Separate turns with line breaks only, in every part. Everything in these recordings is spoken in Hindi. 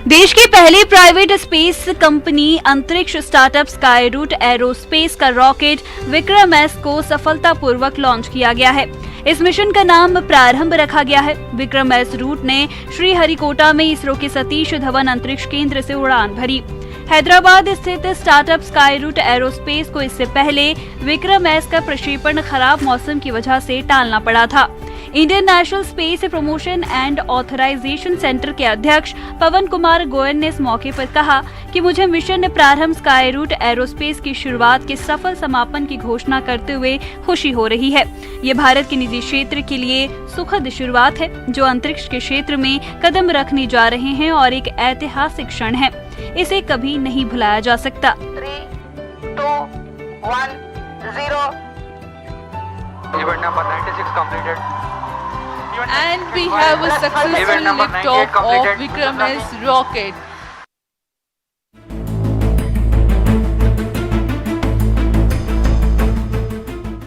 देश की पहली प्राइवेट स्पेस कंपनी अंतरिक्ष स्टार्टअप स्काईरूट एरोस्पेस का रॉकेट विक्रम एस को सफलतापूर्वक लॉन्च किया गया है। इस मिशन का नाम प्रारंभ रखा गया है। विक्रम एस रूट ने श्रीहरिकोटा में इसरो के सतीश धवन अंतरिक्ष केंद्र से उड़ान भरी। हैदराबाद स्थित स्टार्टअप स्काईरूट एरोस्पेस को इससे पहले विक्रम एस का प्रक्षेपण खराब मौसम की वजह से टालना पड़ा था। Indian National Space Promotion and Authorization Centre के अध्यक्ष पवन कुमार गोयल ने इस मौके पर कहा कि मुझे मिशन प्रारंभ स्काईरूट एरोस्पेस की शुरुआत के सफल समापन की घोषणा करते हुए खुशी हो रही है। ये भारत के निजी क्षेत्र के लिए सुखद शुरुआत है, जो अंतरिक्ष के क्षेत्र में कदम रखने जा रहे हैं और एक ऐतिहासिक क्षण है। इसे कभी नहीं भुलाया जा सकता।
3, 2, 1, 0
Event number 96 completed.
And we have a successful liftoff of Vikram S rocket.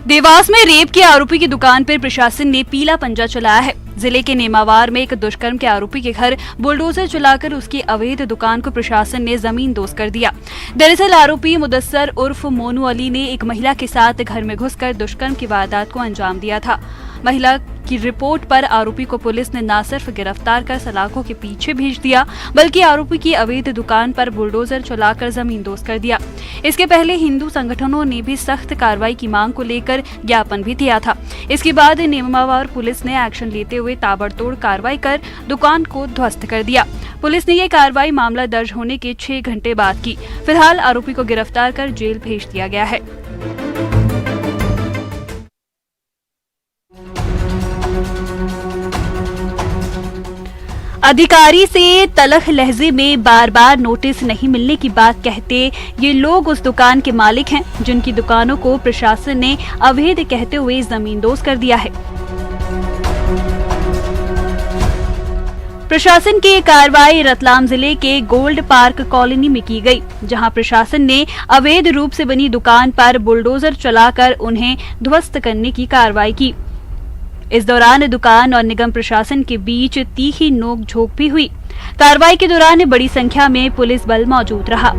Dewas में रेप के आरोपी की दुकान पर प्रशासन ने पीला पंजा चलाया है। जिले के नेमावार में एक दुष्कर्म के आरोपी के घर बुलडोजर चलाकर उसकी अवैध दुकान को प्रशासन ने जमींदोज कर दिया। दरअसल आरोपी मुदस्सर उर्फ मोनू अली ने एक महिला के साथ घर में घुसकर दुष्कर्म की वारदात को अंजाम दिया था। महिला की रिपोर्ट पर आरोपी को पुलिस ने न सिर्फ गिरफ्तार कर सलाखों के पीछे भेज दिया, बल्कि आरोपी की अवैध दुकान पर बुलडोजर चलाकर जमींदोज कर दिया। इसके पहले हिंदू संगठनों ने भी सख्त कार्रवाई की मांग को लेकर ज्ञापन भी दिया था। इसके बाद नेमावार पुलिस ने एक्शन लेते हुए ताबड़तोड़ कार्रवाई कर दुकान को ध्वस्त कर दिया। पुलिस ने ये कार्रवाई मामला दर्ज होने के 6 घंटे बाद की। फिलहाल आरोपी को गिरफ्तार कर जेल भेज दिया गया है। अधिकारी से तलख लहजे में बार बार नोटिस नहीं मिलने की बात कहते ये लोग उस दुकान के मालिक हैं जिनकी दुकानों को प्रशासन ने अवैध कहते हुए जमींदोज कर दिया है। प्रशासन की कार्रवाई रतलाम जिले के गोल्ड पार्क कॉलोनी में की गई, जहां प्रशासन ने अवैध रूप से बनी दुकान पर बुलडोजर चलाकर उन्हें ध्वस्त करने की कार्रवाई की। इस दौरान दुकान और निगम प्रशासन के बीच तीखी नोक-झोंक भी हुई। कार्रवाई के दौरान बड़ी संख्या में पुलिस बल मौजूद रहा।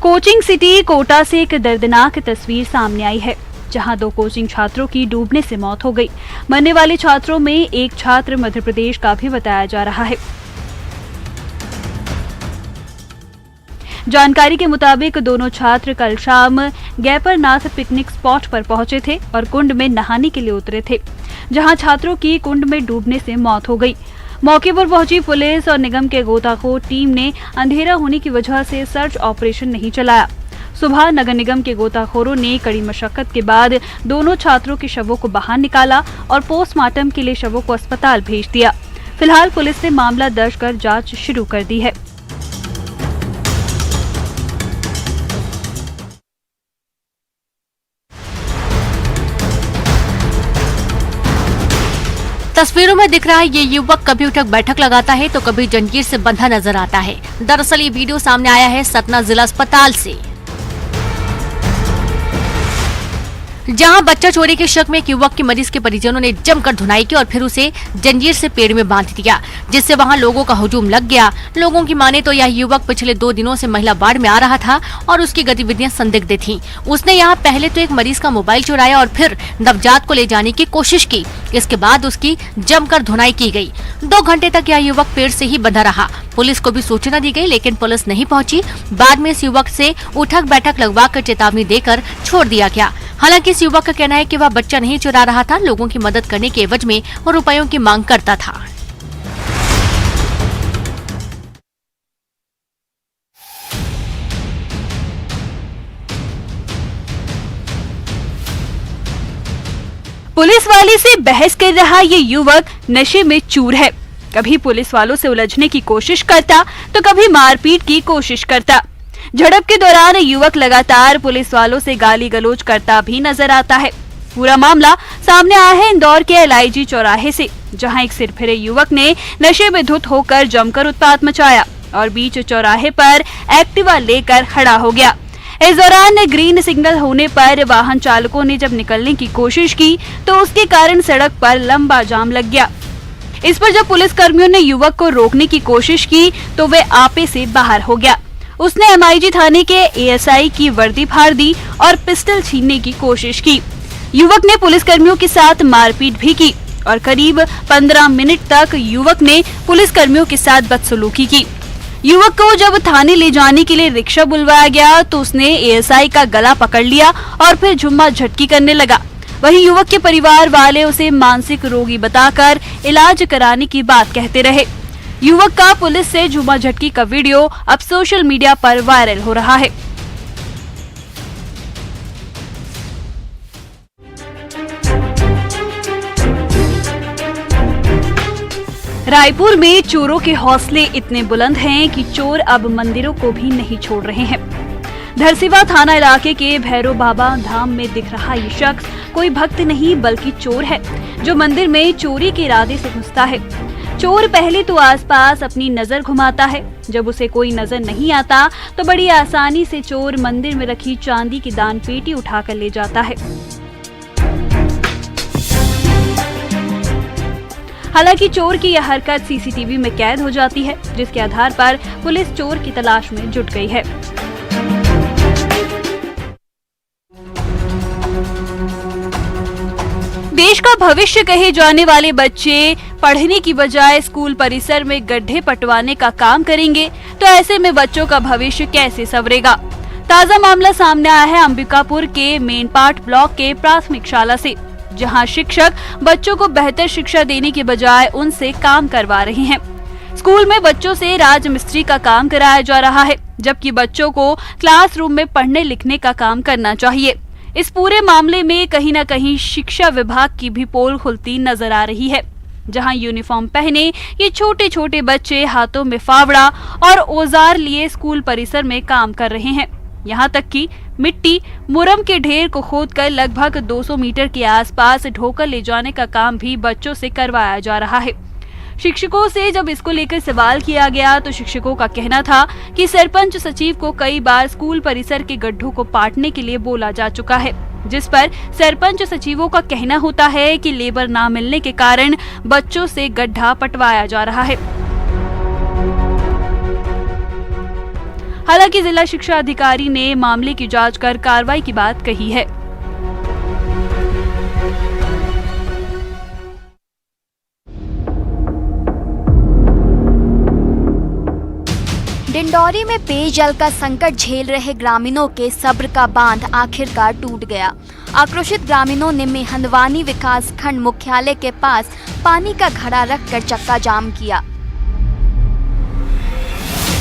कोचिंग सिटी कोटा से एक दर्दनाक तस्वीर सामने आई है, जहां 2 कोचिंग छात्रों की डूबने से मौत हो गई। मरने वाले छात्रों में एक छात्र मध्य प्रदेश का भी बताया जा रहा है। जानकारी के मुताबिक दोनों छात्र कल शाम गैपरनाथ पिकनिक स्पॉट पर पहुंचे थे और कुंड में नहाने के लिए उतरे थे, जहां छात्रों की कुंड में डूबने से मौत हो गई। मौके पर पहुंची पुलिस और निगम के गोताखोर टीम ने अंधेरा होने की वजह से सर्च ऑपरेशन नहीं चलाया। सुबह नगर निगम के गोताखोरों ने कड़ी मशक्कत के बाद दोनों छात्रों के शवों को बाहर निकाला और पोस्टमार्टम के लिए शवों को अस्पताल भेज दिया। फिलहाल पुलिस ने मामला दर्ज कर जांच शुरू कर दी है।
तस्वीरों में दिख रहा है ये युवक कभी उठक बैठक लगाता है तो कभी जंजीर से बंधा नजर आता है। दरअसल ये वीडियो सामने आया है सतना जिला अस्पताल से, जहां बच्चा चोरी के शक में एक युवक की मरीज के परिजनों ने जमकर धुनाई की और फिर उसे जंजीर से पेड़ में बांध दिया, जिससे वहां लोगों का हुजूम लग गया। लोगों की माने तो यह युवक पिछले 2 दिनों से महिला वार्ड में आ रहा था और उसकी गतिविधियां संदिग्ध थीं। उसने यहां पहले तो एक मरीज का मोबाइल चुराया और फिर नवजात को ले जाने की कोशिश की। इसके बाद उसकी जमकर धुनाई की गई। 2 घंटे तक यह युवक पेड़ से ही बंधा रहा। पुलिस को भी सूचना दी गई, लेकिन पुलिस नहीं पहुंची। बाद में इस युवक से उठक बैठक लगवाकर चेतावनी देकर छोड़ दिया गया। हालांकि इस युवक का कहना है कि वह बच्चा नहीं चुरा रहा था, लोगों की मदद करने के एवज में और रुपयों की मांग करता था।
पुलिस वाले से बहस कर रहा ये युवक नशे में चूर है। कभी पुलिस वालों से उलझने की कोशिश करता तो कभी मारपीट की कोशिश करता। झड़प के दौरान युवक लगातार पुलिस वालों से गाली गलौज करता भी नजर आता है। पूरा मामला सामने आया है इंदौर के LIG चौराहे से, जहां एक सिरफिरे युवक ने नशे में धुत होकर जमकर उत्पात मचाया। और बीच चौराहे पर एक्टिवा लेकर खड़ा हो गया। इस दौरान ग्रीन सिग्नल होने पर वाहन चालकों ने जब निकलने की कोशिश की तो उसके कारण सड़क पर लंबा जाम लग गया। इस पर जब पुलिस कर्मियों ने युवक को रोकने की कोशिश की तो वे आपे से बाहर हो गया। उसने एमआईजी थाने के एएसआई की वर्दी फाड़ दी और पिस्टल छीनने की कोशिश की। युवक ने पुलिस कर्मियों के साथ मारपीट भी की और करीब 15 मिनट तक युवक ने पुलिस कर्मियों के साथ बदसलूकी की। युवक को जब थाने ले जाने के लिए रिक्शा बुलवाया गया तो उसने एएसआई का गला पकड़ लिया और फिर झुम्मा झटकी करने लगा। वहीं युवक के परिवार वाले उसे मानसिक रोगी बताकर इलाज कराने की बात कहते रहे। युवक का पुलिस से झुम्मा झटकी का वीडियो अब सोशल मीडिया पर वायरल हो रहा है। रायपुर में चोरों के हौसले इतने बुलंद हैं कि चोर अब मंदिरों को भी नहीं छोड़ रहे हैं। धरसीवा थाना इलाके के भैरव बाबा धाम में दिख रहा ये शख्स कोई भक्त नहीं बल्कि चोर है, जो मंदिर में चोरी के इरादे से घुसता है। चोर पहले तो आसपास अपनी नजर घुमाता है, जब उसे कोई नजर नहीं आता तो बड़ी आसानी से चोर मंदिर में रखी चांदी की दान पेटी उठाकर ले जाता है। हालांकि चोर की यह हरकत सीसीटीवी में कैद हो जाती है, जिसके आधार पर पुलिस चोर की तलाश में जुट गई है। देश का भविष्य कहे जाने वाले बच्चे पढ़ने की बजाय स्कूल परिसर में गड्ढे पटवाने का काम करेंगे तो ऐसे में बच्चों का भविष्य कैसे संवरेगा। ताजा मामला सामने आया है अंबिकापुर के मेनपाट ब्लॉक के प्राथमिक शाला से, जहां शिक्षक बच्चों को बेहतर शिक्षा देने के बजाय उनसे काम करवा रहे हैं। स्कूल में बच्चों से राजमिस्त्री का काम कराया जा रहा है, जबकि बच्चों को क्लासरूम में पढ़ने लिखने का काम करना चाहिए। इस पूरे मामले में कहीं न कहीं शिक्षा विभाग की भी पोल खुलती नजर आ रही है, जहां यूनिफॉर्म पहने ये छोटे छोटे बच्चे हाथों में फावड़ा और औजार लिए स्कूल परिसर में काम कर रहे हैं। यहाँ तक कि मिट्टी मुरम के ढेर को खोदकर लगभग 200 मीटर के आसपास ढोकर ले जाने का काम भी बच्चों से करवाया जा रहा है। शिक्षकों से जब इसको लेकर सवाल किया गया तो शिक्षकों का कहना था कि सरपंच सचिव को कई बार स्कूल परिसर के गड्ढों को पाटने के लिए बोला जा चुका है, जिस पर सरपंच सचिवों का कहना होता है कि लेबर ना मिलने के कारण बच्चों से गड्ढा पटवाया जा रहा है। हालांकि जिला शिक्षा अधिकारी ने मामले की जांच कर कार्रवाई की बात कही है।
डिंडौरी में पेयजल का संकट झेल रहे ग्रामीणों के सब्र का बांध आखिरकार टूट गया। आक्रोशित ग्रामीणों ने मेहंदवानी विकास खंड मुख्यालय के पास पानी का घड़ा रखकर चक्का जाम किया।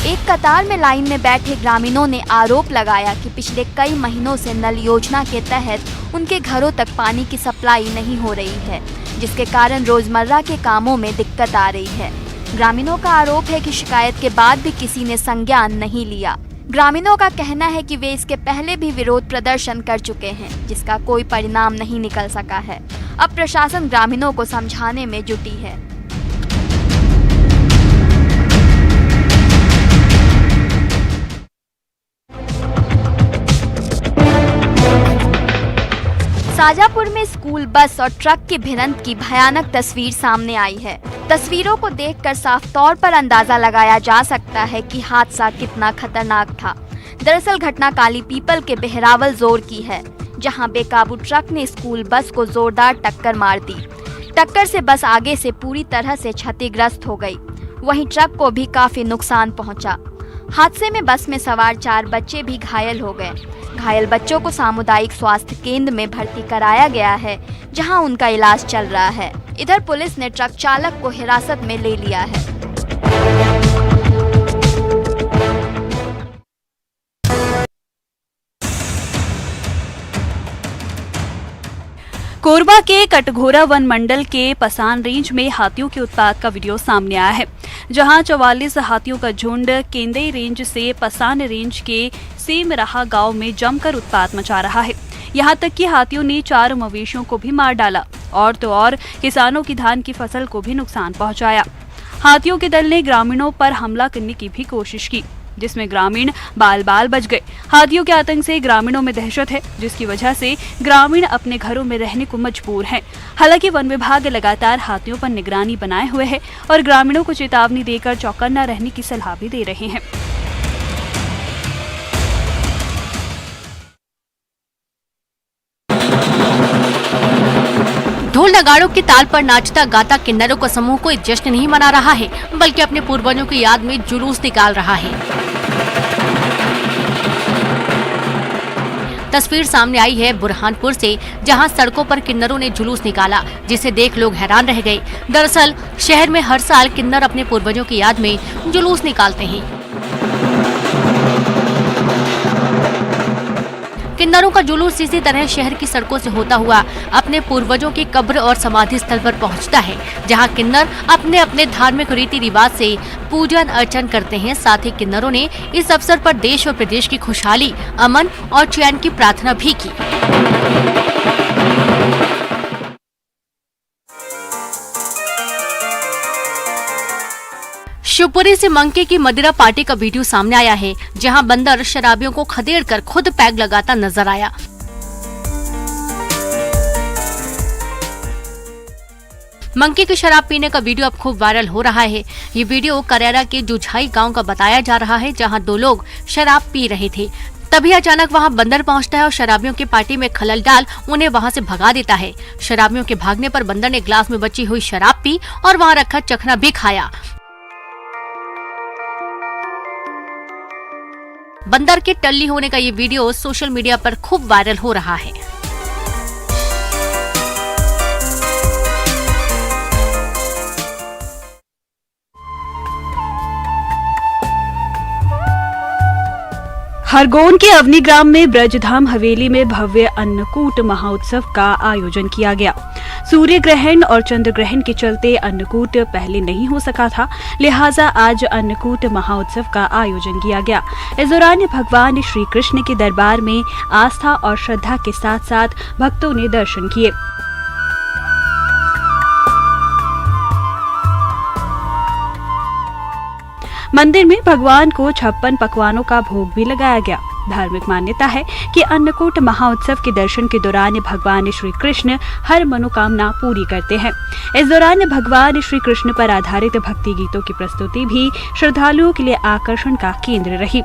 एक कतार में लाइन में बैठे ग्रामीणों ने आरोप लगाया कि पिछले कई महीनों से नल योजना के तहत उनके घरों तक पानी की सप्लाई नहीं हो रही है, जिसके कारण रोजमर्रा के कामों में दिक्कत आ रही है। ग्रामीणों का आरोप है कि शिकायत के बाद भी किसी ने संज्ञान नहीं लिया। ग्रामीणों का कहना है कि वे इसके पहले भी विरोध प्रदर्शन कर चुके हैं, जिसका कोई परिणाम नहीं निकल सका है। अब प्रशासन ग्रामीणों को समझाने में जुटी है। शाजापुर में स्कूल बस और ट्रक की भिड़ंत की भयानक तस्वीर सामने आई है। तस्वीरों को देखकर साफ तौर पर अंदाजा लगाया जा सकता है कि हादसा कितना खतरनाक था। दरअसल घटना काली पीपल के बहरावल जोर की है, जहां बेकाबू ट्रक ने स्कूल बस को जोरदार टक्कर मार दी। टक्कर से बस आगे से पूरी तरह से क्षतिग्रस्त हो गई, वहीं ट्रक को भी काफी नुकसान पहुंचा। हादसे में बस में सवार 4 बच्चे भी घायल हो गए। घायल बच्चों को सामुदायिक स्वास्थ्य केंद्र में भर्ती कराया गया है, जहां उनका इलाज चल रहा है। इधर पुलिस ने ट्रक चालक को हिरासत में ले लिया है।
कोरबा के कटघोरा वन मंडल के पसान रेंज में हाथियों के उत्पात का वीडियो सामने आया है, जहां 44 हाथियों का झुंड केंदई रेंज से पसान रेंज के सेमराहा गांव में जमकर उत्पात मचा रहा है। यहां तक कि हाथियों ने 4 मवेशियों को भी मार डाला और तो और किसानों की धान की फसल को भी नुकसान पहुंचाया। हाथियों के दल ने ग्रामीणों पर हमला करने की भी कोशिश की, जिसमें ग्रामीण बाल बाल बच गए। हाथियों के आतंक से ग्रामीणों में दहशत है, जिसकी वजह से ग्रामीण अपने घरों में रहने को मजबूर हैं। हालांकि वन विभाग लगातार हाथियों पर निगरानी बनाए हुए है और ग्रामीणों को चेतावनी देकर चौकन्ना रहने की सलाह भी दे रहे हैं।
ढोल नगाड़ों की ताल पर नाचता गाता किन्नरों का समूह कोई जश्न नहीं मना रहा है, बल्कि अपने पूर्वजों की याद में जुलूस निकाल रहा है। तस्वीर सामने आई है बुरहानपुर से, जहां सड़कों पर किन्नरों ने जुलूस निकाला, जिसे देख लोग हैरान रह गए। दरअसल शहर में हर साल किन्नर अपने पूर्वजों की याद में जुलूस निकालते हैं। किन्नरों का जुलूस इसी तरह शहर की सड़कों से होता हुआ अपने पूर्वजों की कब्र और समाधि स्थल पर पहुंचता है, जहां किन्नर अपने अपने धार्मिक रीति रिवाज से पूजन अर्चन करते हैं। साथ ही किन्नरों ने इस अवसर पर देश और प्रदेश की खुशहाली, अमन और चैन की प्रार्थना भी की। शिवपुरी से मंकी की मदिरा पार्टी का वीडियो सामने आया है, जहां बंदर शराबियों को खदेड़कर खुद पैग लगाता नजर आया। मंकी की शराब पीने का वीडियो अब खूब वायरल हो रहा है। ये वीडियो करेरा के जुझाई गांव का बताया जा रहा है, जहां दो लोग शराब पी रहे थे। तभी अचानक वहां बंदर पहुंचता है और शराबियों की पार्टी में खलल डाल उन्हें वहां से भगा देता है। शराबियों के भागने पर बंदर ने ग्लास में बची हुई शराब पी और वहां रखा चखना भी खाया। बंदर के टल्ली होने का ये वीडियो सोशल मीडिया पर खूब वायरल हो रहा है।
खरगोन के अवनी ग्राम में ब्रजधाम हवेली में भव्य अन्नकूट महोत्सव का आयोजन किया गया। सूर्य ग्रहण और चंद्र ग्रहण के चलते अन्नकूट पहले नहीं हो सका था, लिहाजा आज अन्नकूट महोत्सव का आयोजन किया गया। इस दौरान भगवान श्री कृष्ण के दरबार में आस्था और श्रद्धा के साथ साथ भक्तों ने दर्शन किए। मंदिर में भगवान को 56 पकवानों का भोग भी लगाया गया। धार्मिक मान्यता है कि अन्नकूट महोत्सव के दर्शन के दौरान भगवान श्री कृष्ण हर मनोकामना पूरी करते हैं। इस दौरान भगवान श्री कृष्ण पर आधारित भक्ति गीतों की प्रस्तुति भी श्रद्धालुओं के लिए आकर्षण का केंद्र रही।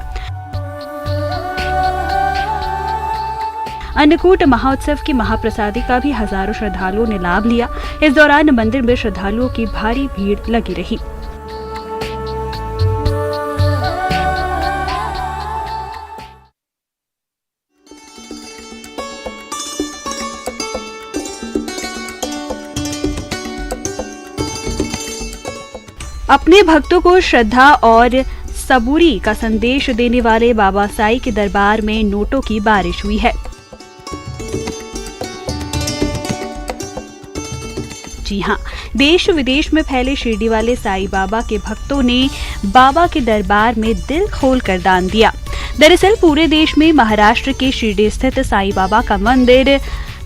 अन्नकूट महोत्सव की महाप्रसादी का भी हजारों श्रद्धालुओं ने लाभ लिया। इस दौरान मंदिर में श्रद्धालुओं की भारी भीड़ लगी रही। अपने भक्तों को श्रद्धा और सबूरी का संदेश देने वाले बाबा साई के दरबार में नोटों की बारिश हुई है। जी हां, देश विदेश में फैले शिरडी वाले साई बाबा के भक्तों ने बाबा के दरबार में दिल खोलकर दान दिया। दरअसल पूरे देश में महाराष्ट्र के शिरडी स्थित साई बाबा का मंदिर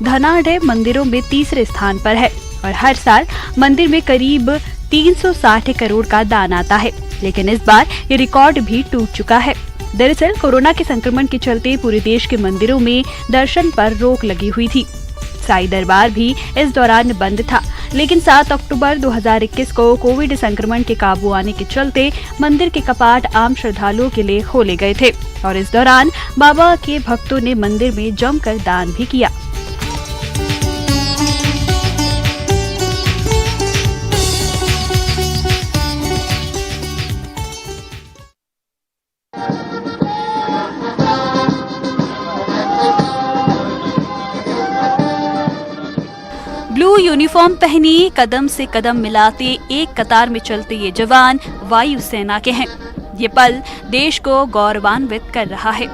धनाढ्य मंदिरों में तीसरे स्थान पर है और हर साल मंदिर में करीब 360 करोड़ का दान आता है, लेकिन इस बार ये रिकॉर्ड भी टूट चुका है। दरअसल कोरोना के संक्रमण के चलते पूरे देश के मंदिरों में दर्शन पर रोक लगी हुई थी। साई दरबार भी इस दौरान बंद था, लेकिन 7 अक्टूबर 2021 को कोविड संक्रमण के काबू आने के चलते मंदिर के कपाट आम श्रद्धालुओं के लिए खोले गए थे और इस दौरान बाबा के भक्तों ने मंदिर में जमकर दान भी किया। ब्लू यूनिफॉर्म पहनी कदम से कदम मिलाते एक कतार में चलते ये जवान वायुसेना के हैं। ये पल देश को गौरवान्वित कर रहा है।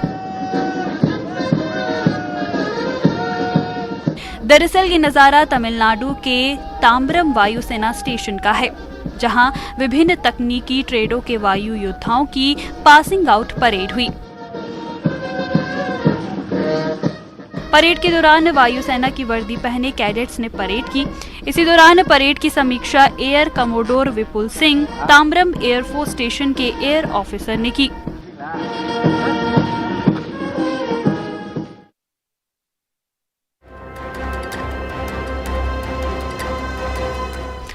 दरअसल ये नजारा तमिलनाडु के ताम्बरम वायुसेना स्टेशन का है, जहां विभिन्न तकनीकी ट्रेडों के वायु योद्धाओं की पासिंग आउट परेड हुई। परेड के दौरान वायुसेना की वर्दी पहने कैडेट्स ने परेड की। इसी दौरान परेड की समीक्षा एयर कमोडोर विपुल सिंह, ताम्बरम एयरफोर्स स्टेशन के एयर ऑफिसर ने की।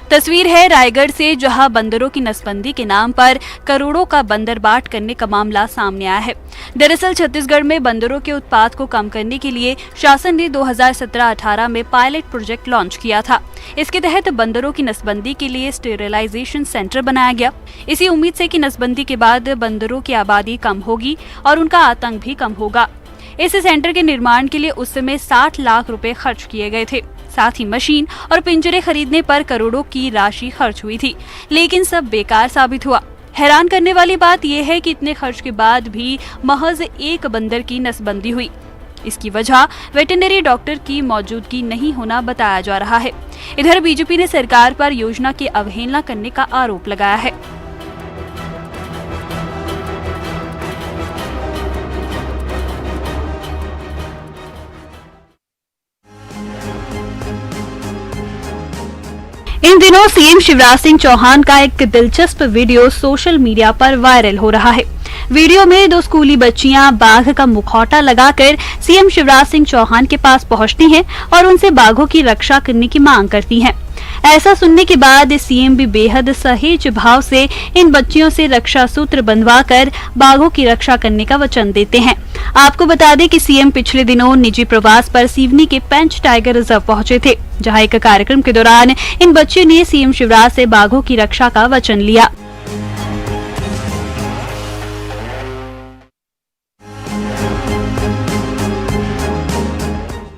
तस्वीर है रायगढ़ से, जहां बंदरों की नसबंदी के नाम पर करोड़ों का बंदर बाट करने का मामला सामने आया है। दरअसल छत्तीसगढ़ में बंदरों के उत्पात को कम करने के लिए शासन ने 2017-18 में पायलट प्रोजेक्ट लॉन्च किया था। इसके तहत बंदरों की नसबंदी के लिए स्टेरिलाइजेशन सेंटर बनाया गया। इसी उम्मीद से कि नसबंदी के बाद बंदरों की आबादी कम होगी और उनका आतंक भी कम होगा। इस सेंटर के निर्माण के लिए उस समय 60 लाख रुपए खर्च किए गए थे। साथ ही मशीन और पिंजरे खरीदने पर करोड़ों की राशि खर्च हुई थी, लेकिन सब बेकार साबित हुआ। हैरान करने वाली बात यह है कि इतने खर्च के बाद भी महज एक बंदर की नसबंदी हुई। इसकी वजह वेटरनरी डॉक्टर की मौजूदगी नहीं होना बताया जा रहा है। इधर बीजेपी ने सरकार पर योजना की अवहेलना करने का आरोप लगाया है। इन दिनों सीएम शिवराज सिंह चौहान का एक दिलचस्प वीडियो सोशल मीडिया पर वायरल हो रहा है। वीडियो में 2 स्कूली बच्चियां बाघ का मुखौटा लगाकर सीएम शिवराज सिंह चौहान के पास पहुंचती हैं और उनसे बाघों की रक्षा करने की मांग करती हैं। ऐसा सुनने के बाद सीएम भी बेहद सहेज भाव से इन बच्चियों से रक्षा सूत्र बंधवाकर बाघों की रक्षा करने का वचन देते हैं। आपको बता दें कि सीएम पिछले दिनों निजी प्रवास पर सिवनी के पेंच टाइगर रिजर्व पहुंचे थे, जहां एक कार्यक्रम के दौरान इन बच्चियों ने सीएम शिवराज से बाघों की रक्षा का वचन लिया।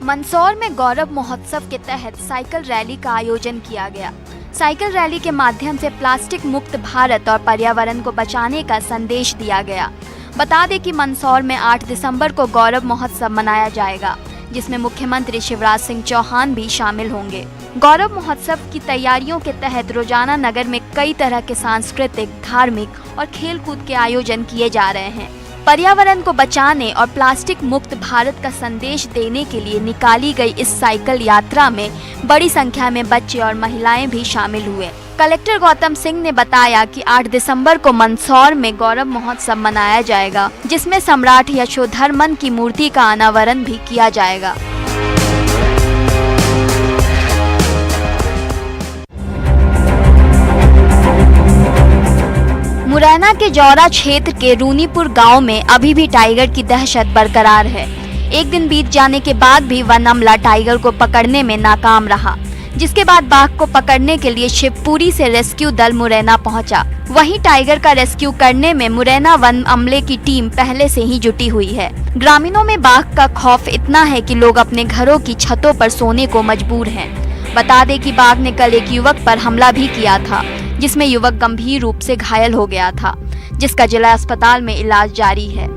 मंदसौर में गौरव महोत्सव के तहत साइकिल रैली का आयोजन किया गया। साइकिल रैली के माध्यम से प्लास्टिक मुक्त भारत और पर्यावरण को बचाने का संदेश दिया गया। बता दें कि मंदसौर में 8 दिसंबर को गौरव महोत्सव मनाया जाएगा, जिसमें मुख्यमंत्री शिवराज सिंह चौहान भी शामिल होंगे। गौरव महोत्सव की तैयारियों के तहत रोजाना नगर में कई तरह के सांस्कृतिक, धार्मिक और खेलकूद के आयोजन किए जा रहे हैं। पर्यावरण को बचाने और प्लास्टिक मुक्त भारत का संदेश देने के लिए निकाली गई इस साइकिल यात्रा में बड़ी संख्या में बच्चे और महिलाएं भी शामिल हुए। कलेक्टर गौतम सिंह ने बताया कि 8 दिसंबर को मंदसौर में गौरव महोत्सव मनाया जाएगा, जिसमें सम्राट यशोधर्मन की मूर्ति का अनावरण भी किया जाएगा। मुरैना के जौरा क्षेत्र के रूनीपुर गांव में अभी भी टाइगर की दहशत बरकरार है। एक दिन बीत जाने के बाद भी वन अमला टाइगर को पकड़ने में नाकाम रहा, जिसके बाद बाघ को पकड़ने के लिए शिवपुरी से रेस्क्यू दल मुरैना पहुंचा। वहीं टाइगर का रेस्क्यू करने में मुरैना वन अमले की टीम पहले से ही जुटी हुई है। ग्रामीणों में बाघ का खौफ इतना है कि लोग अपने घरों की छतों पर सोने को मजबूर हैं। बता दें कि बाघ ने कल एक युवक पर हमला भी किया था, जिसमें युवक गंभीर रूप से घायल हो गया था, जिसका जिला अस्पताल में इलाज जारी है।